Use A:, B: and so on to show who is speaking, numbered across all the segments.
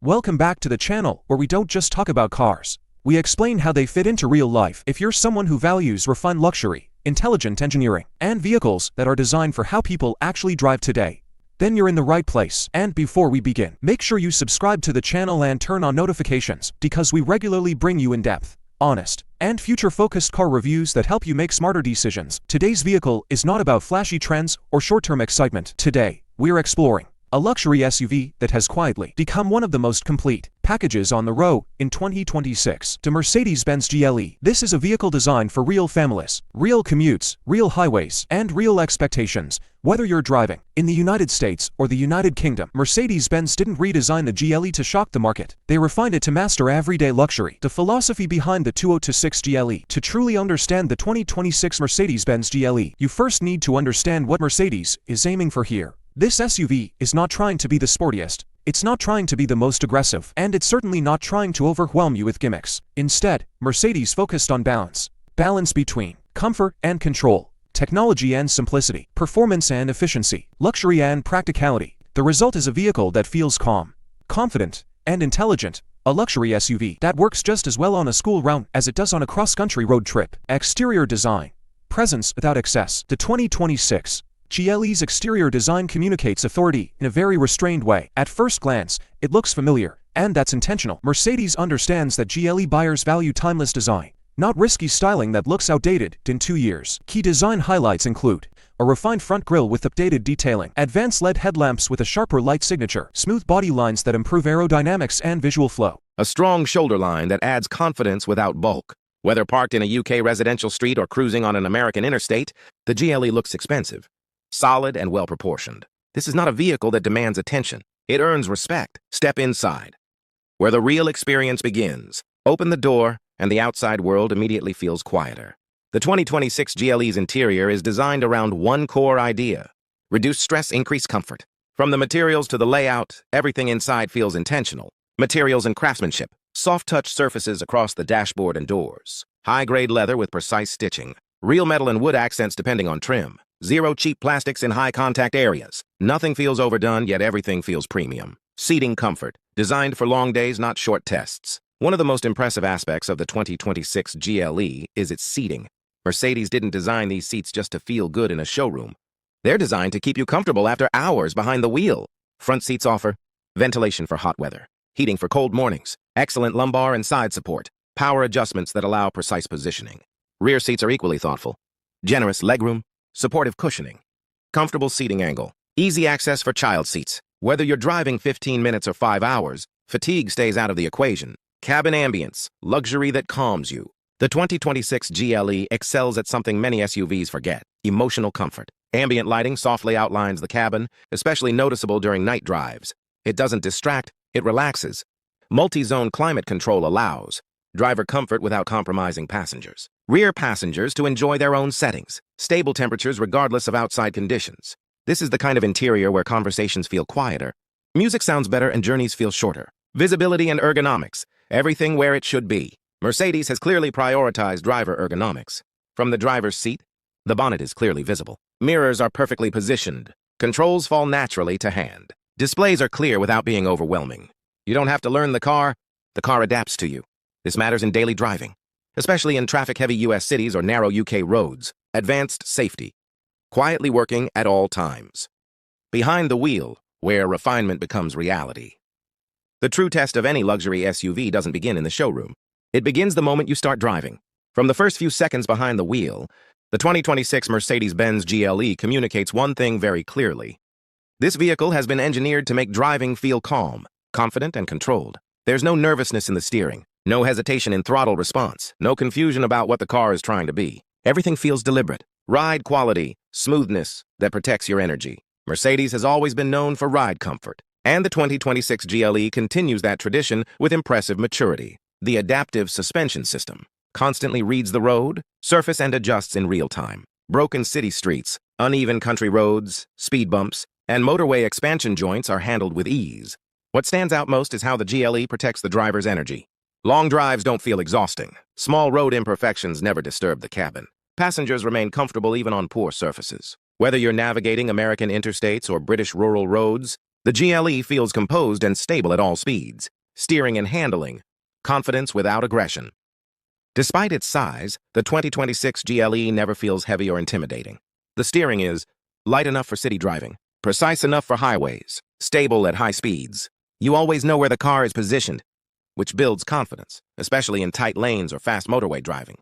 A: Welcome back to the channel where we don't just talk about cars. We explain how they fit into real life. If you're someone who values refined luxury, intelligent engineering, and vehicles that are designed for how people actually drive today, then you're in the right place. And before we begin, make sure you subscribe to the channel and turn on notifications because we regularly bring you in-depth, honest, and future-focused car reviews that help you make smarter decisions. Today's vehicle is not about flashy trends or short-term excitement. Today, we're exploring a luxury SUV that has quietly become one of the most complete packages on the road in 2026. The Mercedes-Benz GLE. This is a vehicle designed for real families, real commutes, real highways, and real expectations. Whether you're driving in the United States or the United Kingdom, Mercedes-Benz didn't redesign the GLE to shock the market. They refined it to master everyday luxury. The philosophy behind the 2026 GLE. To truly understand the 2026 Mercedes-Benz GLE, you first need to understand what Mercedes is aiming for here. This SUV is not trying to be the sportiest, it's not trying to be the most aggressive, and it's certainly not trying to overwhelm you with gimmicks. Instead, Mercedes focused on balance. Balance between comfort and control, technology and simplicity, performance and efficiency, luxury and practicality. The result is a vehicle that feels calm, confident, and intelligent. A luxury SUV that works just as well on a school run as it does on a cross-country road trip. Exterior design. Presence without excess. The 2026 GLE's exterior design communicates authority in a very restrained way. At first glance, it looks familiar, and that's intentional. Mercedes understands that GLE buyers value timeless design, not risky styling that looks outdated in 2 years. Key design highlights include a refined front grille with updated detailing, advanced LED headlamps with a sharper light signature, smooth body lines that improve aerodynamics and visual flow,
B: a strong shoulder line that adds confidence without bulk. Whether parked in a UK residential street or cruising on an American interstate, the GLE looks expensive, solid and well-proportioned. This is not a vehicle that demands attention. It earns respect. Step inside, where the real experience begins. Open the door, and the outside world immediately feels quieter. The 2026 GLE's interior is designed around one core idea: reduce stress, increase comfort. From the materials to the layout, everything inside feels intentional. Materials and craftsmanship, soft-touch surfaces across the dashboard and doors, high-grade leather with precise stitching, real metal and wood accents depending on trim. Zero cheap plastics in high-contact areas. Nothing feels overdone, yet everything feels premium. Seating comfort, designed for long days, not short tests. One of the most impressive aspects of the 2026 GLE is its seating. Mercedes didn't design these seats just to feel good in a showroom. They're designed to keep you comfortable after hours behind the wheel. Front seats offer ventilation for hot weather, heating for cold mornings, excellent lumbar and side support, power adjustments that allow precise positioning. Rear seats are equally thoughtful. Generous legroom, supportive cushioning, comfortable seating angle, easy access for child seats. Whether you're driving 15 minutes or 5 hours, fatigue stays out of the equation. Cabin ambience, luxury that calms you. The 2026 GLE excels at something many SUVs forget: emotional comfort. Ambient lighting softly outlines the cabin, especially noticeable during night drives. It doesn't distract, it relaxes. Multi-zone climate control allows driver comfort without compromising passengers. Rear passengers to enjoy their own settings. Stable temperatures regardless of outside conditions. This is the kind of interior where conversations feel quieter, music sounds better, and journeys feel shorter. Visibility and ergonomics. Everything where it should be. Mercedes has clearly prioritized driver ergonomics. From the driver's seat, the bonnet is clearly visible. Mirrors are perfectly positioned. Controls fall naturally to hand. Displays are clear without being overwhelming. You don't have to learn the car adapts to you. This matters in daily driving, especially in traffic-heavy U.S. cities or narrow UK roads. Advanced safety, quietly working at all times. Behind the wheel, where refinement becomes reality. The true test of any luxury SUV doesn't begin in the showroom. It begins the moment you start driving. From the first few seconds behind the wheel, the 2026 Mercedes-Benz GLE communicates one thing very clearly. This vehicle has been engineered to make driving feel calm, confident, and controlled. There's no nervousness in the steering. No hesitation in throttle response, no confusion about what the car is trying to be. Everything feels deliberate. Ride quality, smoothness that protects your energy. Mercedes has always been known for ride comfort, and the 2026 GLE continues that tradition with impressive maturity. The adaptive suspension system constantly reads the road, surface, and adjusts in real time. Broken city streets, uneven country roads, speed bumps, and motorway expansion joints are handled with ease. What stands out most is how the GLE protects the driver's energy. Long drives don't feel exhausting. Small road imperfections never disturb the cabin. Passengers remain comfortable even on poor surfaces. Whether you're navigating American interstates or British rural roads, the GLE feels composed and stable at all speeds. steering and handling, confidence without aggression. Despite its size, the 2026 GLE never feels heavy or intimidating. The steering is light enough for city driving, precise enough for highways, stable at high speeds. You always know where the car is positioned, which builds confidence, especially in tight lanes or fast motorway driving.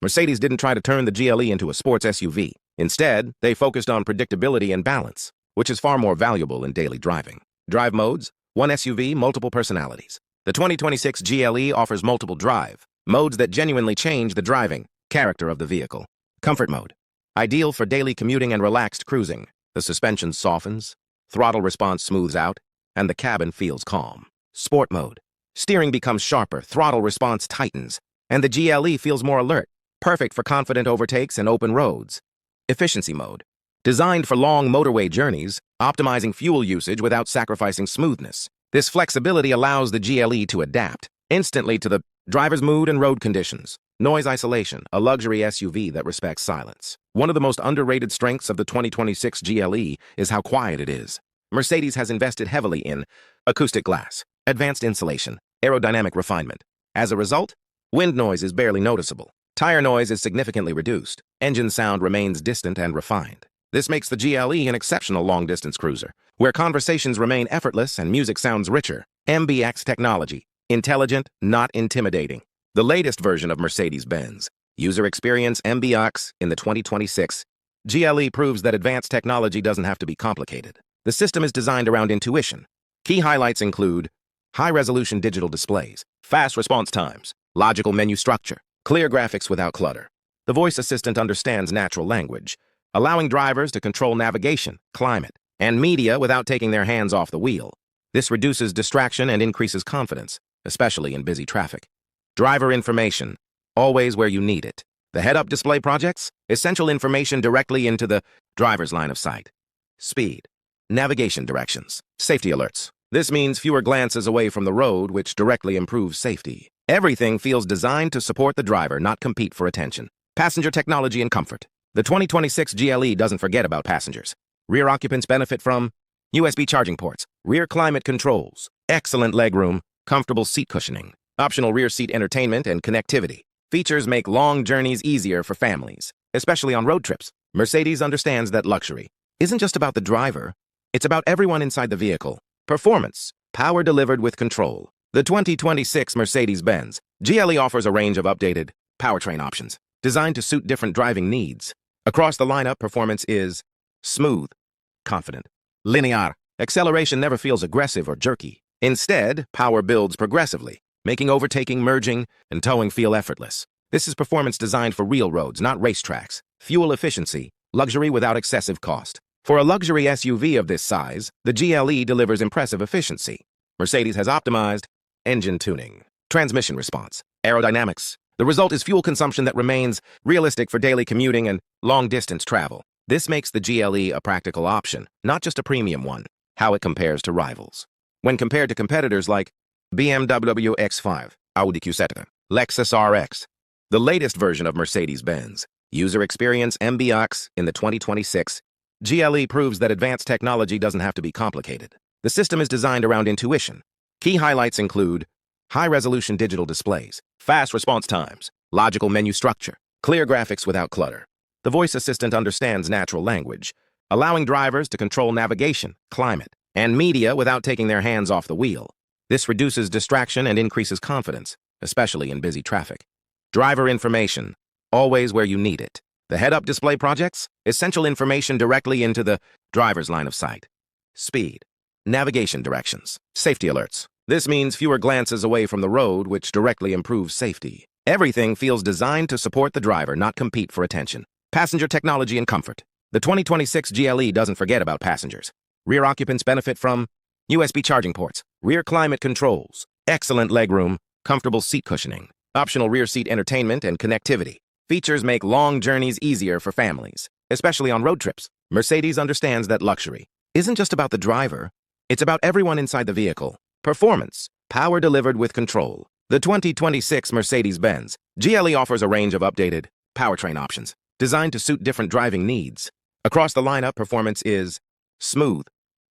B: Mercedes didn't try to turn the GLE into a sports SUV. Instead, they focused on predictability and balance, which is far more valuable in daily driving. Drive modes: one SUV, multiple personalities. The 2026 GLE offers multiple drive modes that genuinely change the driving character of the vehicle. Comfort mode: ideal for daily commuting and relaxed cruising. The suspension softens, throttle response smooths out, and the cabin feels calm. Sport mode: steering becomes sharper, throttle response tightens, and the GLE feels more alert, perfect for confident overtakes and open roads. Efficiency mode: designed for long motorway journeys, optimizing fuel usage without sacrificing smoothness. This flexibility allows the GLE to adapt instantly to the driver's mood and road conditions. Noise isolation: a luxury SUV that respects silence. One of the most underrated strengths of the 2026 GLE is how quiet it is. Mercedes has invested heavily in acoustic glass, advanced insulation, aerodynamic refinement. As a result, wind noise is barely noticeable. Tire noise is significantly reduced. Engine sound remains distant and refined. This makes the GLE an exceptional long-distance cruiser, where conversations remain effortless and music sounds richer. MBUX technology: intelligent, not intimidating. The latest version of Mercedes-Benz user experience MBUX in the 2026 GLE proves that advanced technology doesn't have to be complicated. The system is designed around intuition. Key highlights include high-resolution digital displays, fast response times, logical menu structure, clear graphics without clutter. The voice assistant understands natural language, allowing drivers to control navigation, climate, and media without taking their hands off the wheel. This reduces distraction and increases confidence, especially in busy traffic. Driver information: always where you need it. The head-up display projects essential information directly into the driver's line of sight. Speed, navigation directions, safety alerts. This means fewer glances away from the road, which directly improves safety. Everything feels designed to support the driver, not compete for attention. Passenger technology and comfort: the 2026 GLE doesn't forget about passengers. Rear occupants benefit from USB charging ports, rear climate controls, excellent legroom, comfortable seat cushioning, optional rear seat entertainment and connectivity. Features make long journeys easier for families, especially on road trips. Mercedes understands that luxury isn't just about the driver, it's about everyone inside the vehicle. Performance: power delivered with control. The 2026 Mercedes-Benz GLE offers a range of updated powertrain options, designed to suit different driving needs. Across the lineup, performance is smooth, confident, linear. Acceleration never feels aggressive or jerky. Instead, power builds progressively, making overtaking, merging, and towing feel effortless. This is performance designed for real roads, not racetracks. Fuel efficiency: luxury without excessive cost. For a luxury SUV of this size, the GLE delivers impressive efficiency. Mercedes has optimized engine tuning, transmission response, aerodynamics. The result is fuel consumption that remains realistic for daily commuting and long-distance travel. This makes the GLE a practical option, not just a premium one. How it compares to rivals: when compared to competitors like BMW X5, Audi Q7, Lexus RX. The latest version of Mercedes-Benz user experience MBUX in the 2026 GLE proves that advanced technology doesn't have to be complicated. The system is designed around intuition. Key highlights include high-resolution digital displays, fast response times, logical menu structure, clear graphics without clutter. The voice assistant understands natural language, allowing drivers to control navigation, climate, and media without taking their hands off the wheel. This reduces distraction and increases confidence, especially in busy traffic. Driver information: always where you need it. The head-up display projects essential information directly into the driver's line of sight. Speed, navigation directions, safety alerts. This means fewer glances away from the road, which directly improves safety. Everything feels designed to support the driver, not compete for attention. Passenger technology and comfort: the 2026 GLE doesn't forget about passengers. Rear occupants benefit from USB charging ports, rear climate controls, excellent legroom, comfortable seat cushioning, optional rear seat entertainment and connectivity. Features make long journeys easier for families, especially on road trips. Mercedes understands that luxury isn't just about the driver, it's about everyone inside the vehicle. Performance: power delivered with control. The 2026 Mercedes-Benz GLE offers a range of updated powertrain options, designed to suit different driving needs. Across the lineup, performance is smooth,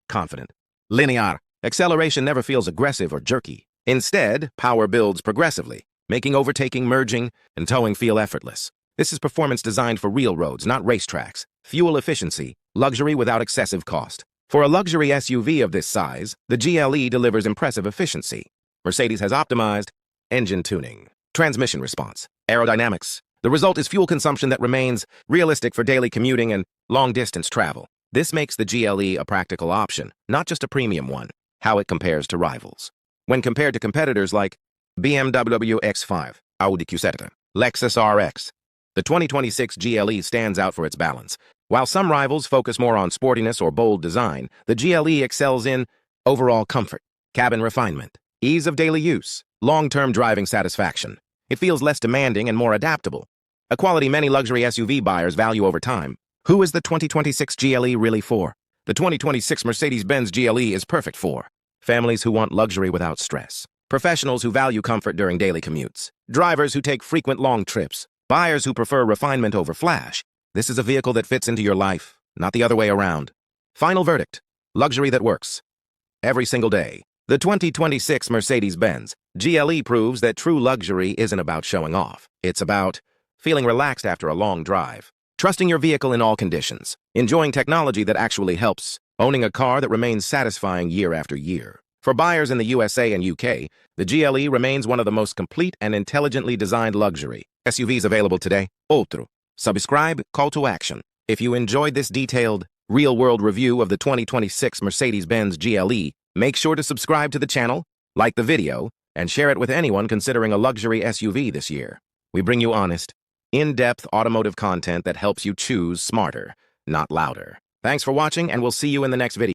B: confident, linear. Acceleration never feels aggressive or jerky. Instead, power builds progressively, making overtaking, merging, and towing feel effortless. This is performance designed for real roads, not racetracks. Fuel efficiency, luxury without excessive cost. For a luxury SUV of this size, the GLE delivers impressive efficiency. Mercedes has optimized engine tuning, transmission response, aerodynamics. The result is fuel consumption that remains realistic for daily commuting and long-distance travel. This makes the GLE a practical option, not just a premium one. How it compares to rivals. When compared to competitors like BMW X5, Audi Q7, Lexus RX, the 2026 GLE stands out for its balance. While some rivals focus more on sportiness or bold design, the GLE excels in overall comfort, cabin refinement, ease of daily use, long-term driving satisfaction. It feels less demanding and more adaptable, a quality many luxury SUV buyers value over time. Who is the 2026 GLE really for? The 2026 Mercedes-Benz GLE is perfect for families who want luxury without stress, professionals who value comfort during daily commutes, drivers who take frequent long trips, buyers who prefer refinement over flash. This is a vehicle that fits into your life, not the other way around. Final verdict: luxury that works every single day. The 2026 Mercedes-Benz GLE proves that true luxury isn't about showing off. It's about feeling relaxed after a long drive, trusting your vehicle in all conditions, enjoying technology that actually helps, owning a car that remains satisfying year after year. For buyers in the USA and UK, the GLE remains one of the most complete and intelligently designed luxury SUVs available today. Outro. Subscribe, call to action. If you enjoyed this detailed, real-world review of the 2026 Mercedes-Benz GLE, make sure to subscribe to the channel, like the video, and share it with anyone considering a luxury SUV this year. We bring you honest, in-depth automotive content that helps you choose smarter, not louder. Thanks for watching, and we'll see you in the next video.